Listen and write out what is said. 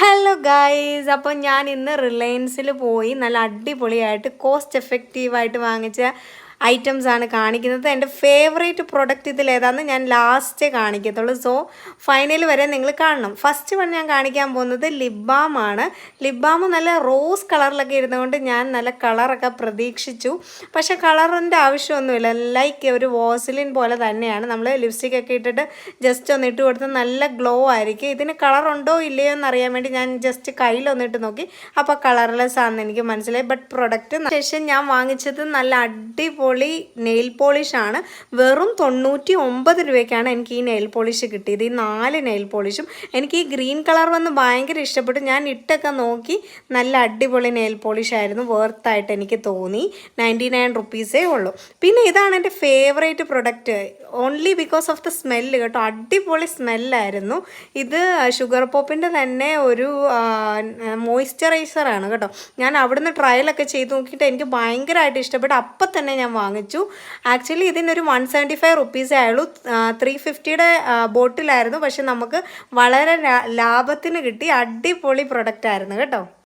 Hello guys, അപ്പോൾ ഞാൻ ഇന്ന് റിലയൻസിൽ പോയി നല്ല അടിപൊളിയായിട്ട് കോസ്റ്റ് എഫക്റ്റീവായിട്ട് വാങ്ങിച്ച ഐറ്റംസ് ആണ് കാണിക്കുന്നത്. എൻ്റെ ഫേവറേറ്റ് പ്രൊഡക്റ്റ് ഇതിലേതാണെന്ന് ഞാൻ ലാസ്റ്റേ കാണിക്കത്തുള്ളൂ. സോ ഫൈനൽ വരെ നിങ്ങൾ കാണണം. ഫസ്റ്റ് വൺ ഞാൻ കാണിക്കാൻ പോകുന്നത് ലിപ് ബാം ആണ്. ലിപ് ബാം നല്ല റോസ് കളറിലൊക്കെ ഇരുന്നുകൊണ്ട് ഞാൻ നല്ല കളറൊക്കെ പ്രതീക്ഷിച്ചു. പക്ഷേ കളറിൻ്റെ ആവശ്യമൊന്നുമില്ല. ലൈക്ക് ഒരു വാസലിൻ പോലെ തന്നെയാണ്. നമ്മൾ ലിപ്സ്റ്റിക് ഒക്കെ ഇട്ടിട്ട് ജസ്റ്റ് ഒന്ന് ഇട്ട് കൊടുത്ത് നല്ല ഗ്ലോ ആയിരിക്കും. ഇതിന് കളറുണ്ടോ ഇല്ലയോ എന്നറിയാൻ വേണ്ടി ഞാൻ ജസ്റ്റ് കയ്യിലൊന്നിട്ട് നോക്കി. അപ്പോൾ കളർലെസ് ആണെന്ന് എനിക്ക് മനസ്സിലായി. ബട്ട് പ്രൊഡക്റ്റ് ശേഷം ഞാൻ വാങ്ങിച്ചത് നല്ല അടിപൊളി നെയിൽ പോളിഷ് ആണ്. വെറും 99 രൂപയ്ക്കാണ് എനിക്ക് ഈ നെയിൽ പോളിഷ് കിട്ടിയത്. ഈ 4 നെയിൽ പോളിഷും എനിക്ക് ഈ ഗ്രീൻ കളർ വന്ന് ഭയങ്കര ഇഷ്ടപ്പെട്ടു. ഞാൻ ഇട്ടൊക്കെ നോക്കി. നല്ല അടിപൊളി നെയിൽ പോളിഷ് ആയിരുന്നു. വേർത്തായിട്ട് എനിക്ക് തോന്നി. 99 റുപ്പീസേ ഉള്ളൂ. പിന്നെ ഇതാണ് എൻ്റെ favourite product only because of the smell കേട്ടോ. അടിപൊളി സ്മെല്ലായിരുന്നു. ഇത് ഷുഗർ പോപ്പിൻ്റെ തന്നെ ഒരു മോയ്സ്ചറൈസറാണ് കേട്ടോ. ഞാൻ അവിടുന്ന് ട്രയലൊക്കെ ചെയ്ത് നോക്കിയിട്ട് എനിക്ക് ഭയങ്കരമായിട്ട് ഇഷ്ടപ്പെട്ടു. അപ്പം തന്നെ ഞാൻ വാങ്ങിച്ചു. ആക്ച്വലി ഇതിനൊരു 175 റുപ്പീസേ ആയുള്ളൂ. 350യുടെ ബോട്ടിലായിരുന്നു. പക്ഷെ നമുക്ക് വളരെ ലാഭത്തിന് കിട്ടി. അടിപൊളി പ്രൊഡക്റ്റ് ആയിരുന്നു കേട്ടോ.